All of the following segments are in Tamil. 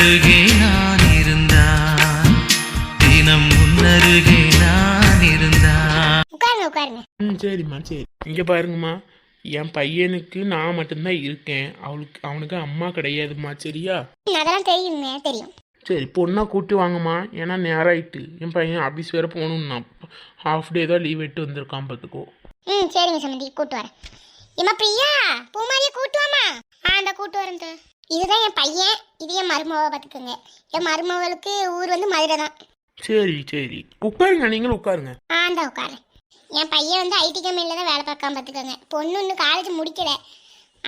உன்னருகே நான் இருந்தான், தினம் உன்னருகே நான் இருந்தான். உட்காருங்க உட்காருங்க. சரிம்மா சரி. இங்கே பாருங்கம்மா, என் பையனுக்கு நான் மட்டும்தான் இருக்கேன், அவனுக்கு அம்மா கிடையாதும்மா. சரியா? அதெல்லாம் தெரியுங்க, தெரியும். சரி, பொண்ணா கூட்டி வாங்கம்மா. ஏன்னா நேரம் ஆயிட்டு, என் பையன் ஆஃபீஸ் வேறு போகணுன்னா ஹாஃப் டே தான் லீவ் விட்டு வந்திருக்கான் பார்த்துக்கோ. சரிங்க சம்மந்தி, கூட்டு வரேன். ஏம்மா பிரியா, பூமாரியை கூட்டு வாமா. அந்த கூட்டு வரேன். இதுதான் என் பையன், இது என் மருமவை பார்த்துக்கோங்க. என் மருமகளுக்கு ஊர் வந்து மதுரை தான். சரி சரி, உட்காருங்க, நீங்களும் உட்காருங்க. அந்த உட்காரேன். என் பையன் வந்து ஐடி கம்பெனியில் தான் வேலை பார்க்காம பார்த்துக்கோங்க. பொண்ணு இன்னும் காலேஜ் முடிக்கல.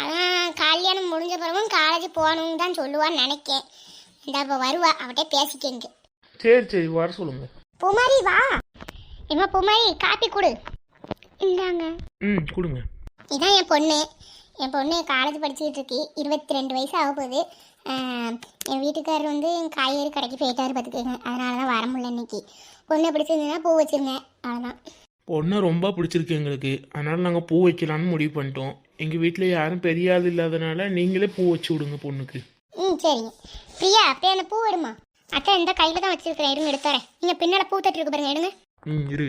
அதான் கல்யாணம் முடிஞ்ச பிறகும் காலேஜ் போகணுன்னு தான் சொல்லுவான்னு நினைக்கேன். இந்த இப்போ வருவா, அவட்டே பேசிக்கங்க. சரி சரி, வர சொல்லுங்க. பூமாரி வா. ஏம்மா பூமாரி, காப்பி கொடு. இந்தாங்க. கொடுங்க. இதான் என் பொண்ணு. என் பொண்ணு காலேஜ் படிச்சுக்கிட்டு இருக்கு. 22 வயசு ஆக போகுது. என் வீட்டுக்காரர் வந்து காய்கறி கடைக்கு போயிட்டாரு பார்த்துக்கோங்க. அதனால தான் வர முடியல இன்னைக்கு. பொண்ணை பிடிச்சிருந்ததுன்னா பூ வச்சுருங்க, அவ்வளோதான். பொண்ணை ரொம்ப பிடிச்சிருக்கு எங்களுக்கு, அதனால நாங்கள் பூ வைக்கலான்னு முடிவு பண்ணிட்டோம். எங்கள் வீட்டில் யாரும் பெரிய ஆள் இல்லாதனால நீங்களே பூ வச்சு விடுங்க பொண்ணுக்கு. சரிங்க. பிரியா, அப்படியே அந்த பூ எடுமா. அத்தை இந்த கையில் தான் வச்சிருக்கிறேன், இருங்க எடுத்துறேன். நீங்கள் பின்னால் பூ தட்டு இருக்கு பாருங்க, எடுங்க.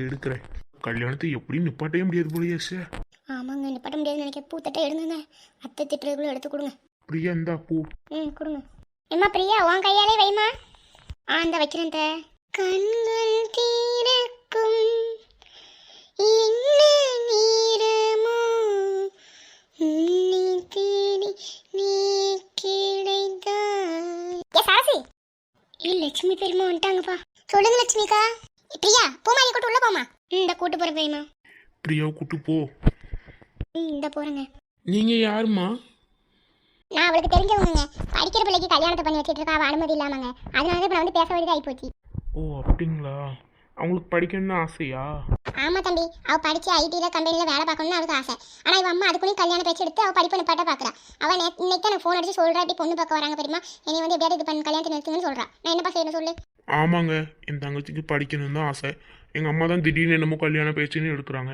எடுக்கிறேன். கல்யாணத்தை எப்படி நிப்பாட்டவே முடியாது போலயே சார். ஆமாங்க, நிப்பாட்ட முடியாதுன்னு நினைக்க. பூ தட்டை எடுங்க. அத்தை திட்டுறதுக்குள்ள எடுத்து கொடுங்க. பிரியா இந்தா பூ. கொடுங்க. ஏம்மா பிரியா, உன் கையாலே வைமா. இந்த வைக்கிறேன். கண்கள் தீரக்கும் நீரமோ உன்னை தேடி நீ கிடைத்தாய். சரசி, லட்சுமி பெருமா வந்துட்டாங்கப்பா. சொல்லுங்க லட்சுமிக்கா. பிரியா, பூமாரி கூட்டு உள்ள போமா. இந்த கூட்டு போற பையமா. பிரியாவை கூட்டு போ. இந்த போறேங்க. நீங்க யாருமா? நான் அவளுக்கு தெரிஞ்சவங்க. படிக்கிற பிள்ளைக்கு கல்யாணத்தை பண்ணி வச்சுட்டு இருக்கா, அவ அனுமதி இல்லாமங்க. அதனால தான் வந்து பேச வேண்டியது ஆகி போச்சு. ஓ அப்படிங்களா? அவங்களுக்கு படிக்கணும்னு ஆசையா? ஆமா தம்பி, அவ படிச்சு ஐடில கம்பெனில வேலை பார்க்கணும்னு அவளுக்கு ஆசை. ஆனா இவ அம்மா அதுக்குன்னு கல்யாணம் பேச்சு எடுத்து அவ படிப்பு நிப்பாட்ட பாக்குறா. அவ இன்னைக்கு எனக்கு ஃபோன் அடிச்சு சொல்றா, இப்படி பொண்ணு பார்க்க வராங்க பெரியமா, என்னை வந்து எப்படியாவது இது பண்ண கல்யாணத்தை நிறுத்துங்கன்னு சொல்றா. நான் என்னப்பா செய்யணும் சொல்லு. ஆமாங்க, என் தங்கச்சிக்கு படிக்கணும்னு தான் ஆசை. எங்க அம்மா தான் திடீர்னு என்னமோ கல்யாணம் பேச்சுன்னு எடுக்கிறாங்க.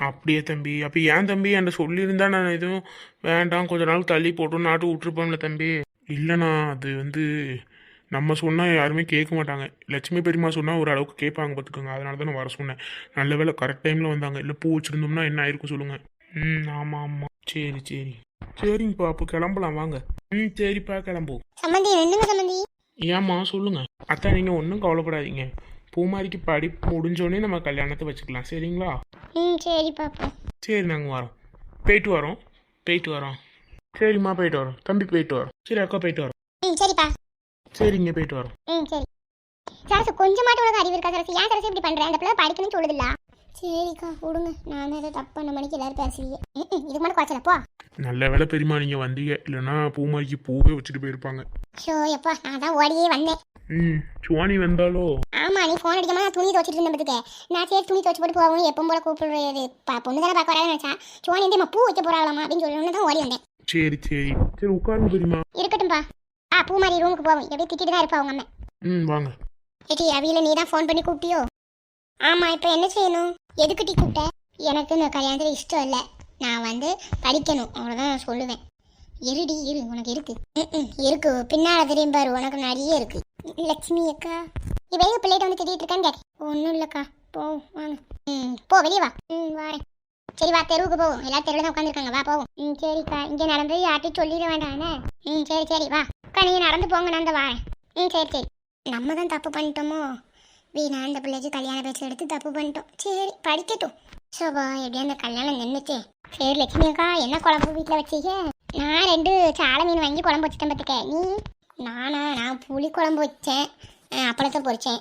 அப்படியே தம்பி, அப்போ ஏன் தம்பி என்கிட்ட சொல்லியிருந்தா நான் எதுவும் வேண்டாம் கொஞ்ச நாள் தள்ளி போட்டு நாட்டு விட்டுருப்போம்ல தம்பி. இல்லைண்ணா, அது வந்து நம்ம சொன்னால் யாருமே கேட்க மாட்டாங்க. லட்சுமி பெரியம்மா சொன்னால் ஒரு அளவுக்கு கேட்பாங்க பார்த்துக்கோங்க. அதனால தான் நான் வர சொன்னேன். நல்ல வேலை கரெக்ட் டைமில் வந்தாங்க. இல்லை பூ வச்சுருந்தோம்னா என்ன ஆயிருக்கும் சொல்லுங்கள். ஆமாம் ஆமாம். சரி சரி சரிங்கப்பா, அப்போ கிளம்பலாம் வாங்க. சரிப்பா கிளம்புவோம். சம்மந்தி நின்னுங்க சம்மந்தி. ஏம்மா சொல்லுங்க. அத்தா நீங்கள் ஒன்றும் கவலைப்படாதீங்க. பூமாரிக்கு படிப்பு முடிஞ்சோடனே நம்ம கல்யாணத்தை வச்சுக்கலாம். சரிங்களா? சரி பாப்பா. சரி நாங்கள் வரோம். போயிட்டு வரோம். சரிம்மா போயிட்டு வரோம். தம்பி போயிட்டு வரோம். சரி அக்கா போயிட்டு வரோம். சரிப்பா. சரிங்க போயிட்டு வரோம். சரி. சரசு கொஞ்சமாட்டும் உனக்கு அறிவு இருக்கா சரசு? ஏன் சரசு இப்படி பண்றேன்? அந்த பிள்ளை படிக்கணும்னு சொல்லுதில்ல. சரிக்கா விடுங்க, நான் ஏதோ தப்பு பண்ண மணிக்கு எல்லாரும் பேசுவீங்க. இதுக்கு மட்டும் குறைச்சல போ. நல்ல வேலை பெரியமா நீங்கள் வந்தீங்க, இல்லைன்னா பூமாரிக்கு பூவே வச்சுட்டு போயிருப்பாங்க. ஷோ எப்பா, நான் தான் ஓடியே வந்தேன். சுவாணி வந்தாலோ? ஆமா, நீ ஃபோன் அடிக்காம நான் துணி துவச்சிட்டு இருந்தேன் பத்துக்க. நான் சரி துணி துவச்சு போட்டு போவோம், எப்பவும் போல கூப்பிடுறது பொண்ணு தானே பார்க்க வராதுன்னு நினைச்சா. சுவாணி வந்து பூ வைக்க போறாங்களாமா அப்படின்னு சொல்லணும்னு தான் ஓடி வந்தேன். சரி சரி சரி உட்காருங்க பெரியமா. இருக்கட்டும்பா. பூமாரி ரூமுக்கு போவோம். எப்படி திட்டிட்டு தான் இருப்பா அவங்க அம்மா. வாங்க. ஏடி அவியில நீ தான் ஃபோன் பண்ணி கூப்பிட்டியோ? ஆமா, இப்போ என்ன செய்யணும்? எதுக்கு டீ கூப்பிட்ட? எனக்கு இந்த கல்யாணத்தில் இஷ்டம் இல்லை, நான் வந்து படிக்கணும், அவ்வளோதான் நான் சொல்லுவேன். இருடி இரு, உனக்கு இருக்கு. இருக்கு, பின்னால் தெரியும் பாரு, உனக்கு நிறைய இருக்கு. லட்சுமி அக்கா, இவ எங்க பிள்ளைகிட்ட வந்து திட்டிட்டு இருக்கான்னு கேட்க. ஒன்றும் இல்லைக்கா, போ வாங்க. போ வெளியே வா. வாரேன். சரி வா, தெருவுக்கு போவோம். எல்லாரும் தெருவில் தான் உட்காந்துருக்காங்க, வா போவோம். சரிக்கா, இங்கே நடந்து யார்ட்டையும் சொல்லிட வேண்டாம். சரி சரி வா அக்கா, நீங்கள் நடந்து போங்க, நான் தான் வாரேன். சரி சரி. நம்ம தான் தப்பு பண்ணிட்டோமோ, வீணா அந்த பிள்ளைக்கு கல்யாண பேச்சு எடுத்து தப்பு பண்ணிட்டோம். சரி படிக்கட்டும். சோபா எப்படியா அந்த கல்யாணம் நின்றுச்சு. சரி லட்சுமி அக்கா, என்ன குழம்பு வீட்டில் வச்சிக்க? நான் 2 சாலை மீன் வாங்கி குழம்பு வச்சுட்டேன் பார்த்துக்க. நீ? நான் புளி குழம்பு வச்சேன், அப்பளத்தை பொரிச்சேன்.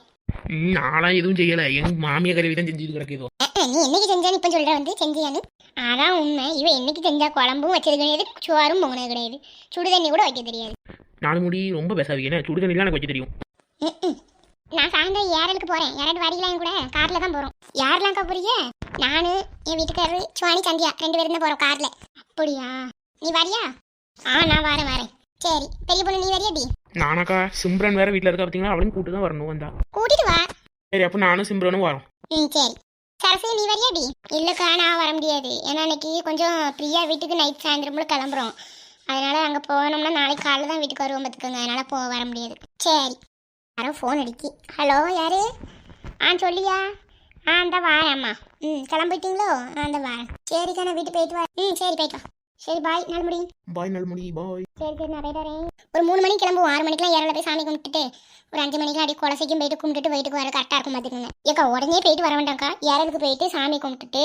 நான்லாம் எதுவும் செய்யலை, எங்கள் மாமியார் கருவி தான் செஞ்சு கிடக்குதோ. நீ என்னைக்கு செஞ்சான்னு இப்போ சொல்கிற வந்து செஞ்சியான்னு? அதான் உண்மை. இவன் என்னைக்கு செஞ்சா குழம்பும் வச்சது கிடையாது, சோறும் பொங்கினது கிடையாது, சுடு தண்ணி கூட வைக்க தெரியாது. 4 முடி ரொம்ப பேசாதீங்க, சுடு தண்ணிலாம் எனக்கு வைக்க தெரியும். நான் சாயந்தரம் ஏரலுக்கு போகிறேன். யாராவது வரீங்களா கூட? காரில் தான் போகிறோம். யாரெல்லாம்க்கா போறீங்க? நான், என் வீட்டுக்காரரு, சுவாணி, சந்தியா 2 பேரும் தான் போகிறோம் காரில். அப்படியா? நீ வரியா? நான் வரேன். சரி பெரிய பொண்ணு நீ வரியாடி? நானாக்கா, சிம்ரன் வேற வீட்டில் இருக்கா பார்த்தீங்களா, அவளையும் கூட்டு தான் வரணும். வந்தா கூட்டிட்டு வா. சரி, அப்போ நானும் சிம்ரனும் வரோம். சரி. சரசு நீ வரியாடி? இல்லைக்கா நான் வர முடியாது. ஏன்னா அன்னைக்கு கொஞ்சம் பிரியா வீட்டுக்கு நைட் சாயந்தரம் கிளம்புறோம். அதனால அங்கே போனோம்னா நாளைக்கு காலைல தான் வீட்டுக்கு வருவோம் பார்த்துக்கோங்க. அதனால் வர முடியாது. சரி, யாரோ ஃபோன் அடிக்கி. ஹலோ, யாரு? சொல்லியா? அந்த வாரேம்மா. கிளம்பிட்டீங்களோ? அந்த வாரேன். சரிக்கா, நான் வீட்டு போயிட்டு வரேன். சரி, போயிட்டு வா. சரி, பாய் நல்முடி. பாய் நல்முடி, பாய். சரி, நான் போயிட்டு வரேன். ஒரு 3 மணிக்கு கிளம்புவோம். 6 மணிக்கெலாம் ஏரில் போய் சாமி கும்பிட்டுட்டு ஒரு 5 மணிக்கு அடி குலசைக்கும் போயிட்டு கும்பிட்டுட்டு வீட்டுக்கு வர கரெக்டாக இருக்கும் பார்த்துக்கோங்க. ஏக்கா உடனே போயிட்டு வர வேண்டாம்க்கா. ஏரலுக்கு போயிட்டு சாமி கும்பிட்டுட்டு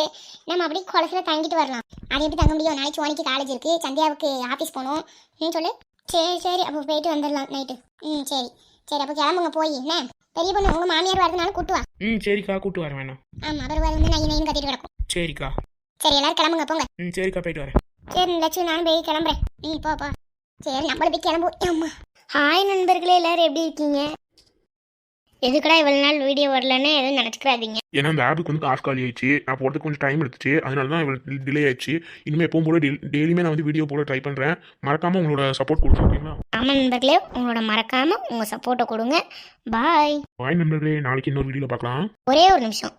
நம்ம அப்படியே குலசில் தங்கிட்டு வரலாம். அது எப்படி தங்க முடியும்? நாளைக்கு சோனிக்கு காலேஜ் இருக்குது, சந்தியாவுக்கு ஆஃபீஸ் போகணும். சொல்லு. சரி, அப்போ போயிட்டு வந்துடலாம் நைட்டு. சரி சரி, அப்போ கிளம்புங்க போய். என்ன பெரிய பொண்ணு உங்கள் மாமியார் வரதுனால கூட்டு வா. சரிக்கா, கூட்டு வரேன் வேணாம். ஆமாம், அவர் வந்து நான் நைன் கட்டிட்டு கிடக்கும். சரிக்கா. சரி, எல்லாரும் கிளம்புங்க போங்க. சரிக்கா, போயிட்டு வரேன். சரி லட்சுமி, நானும் போய் கிளம்புறேன். போ. சரி, நம்மள போய் கிளம்புவோம். அம்மா. ஹாய் நண்பர்களே, எல்லாரும் எப்படி இருக்கீங்க? எதுக்கடா இவ்வளோ நாள் வீடியோ வரலன்னு எதுவும் நினச்சிக்கிறாதீங்க. ஏன்னா அந்த ஆப்புக்கு வந்து காசு காலி ஆயிடுச்சு. நான் போகிறதுக்கு கொஞ்சம் டைம் எடுத்துச்சு. அதனால தான் இவ்வளோ டிலே ஆயிடுச்சு. இனிமேல் எப்பவும் போல டெய்லியுமே நான் வந்து வீடியோ போட ட்ரை பண்ணுறேன். மறக்காமல் உங்களோட சப்போர்ட் கொடுங்க, ஓகேங்களா? ஆமாம் நண்பர்களே, உங்களோட மறக்காமல் உங்கள் சப்போர்ட்டை கொடுங்க. பாய். பாய் நண்பர்களே, நாளைக்கு இன்னொரு வீடியோவில் பார்க்கலாம். ஒரே ஒரு நிமிஷம்,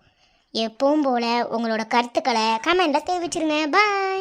எப்பவும் போல் உங்களோட கருத்துக்களை கமெண்ட்டில் தெரிவிச்சிருங்க. பாய்.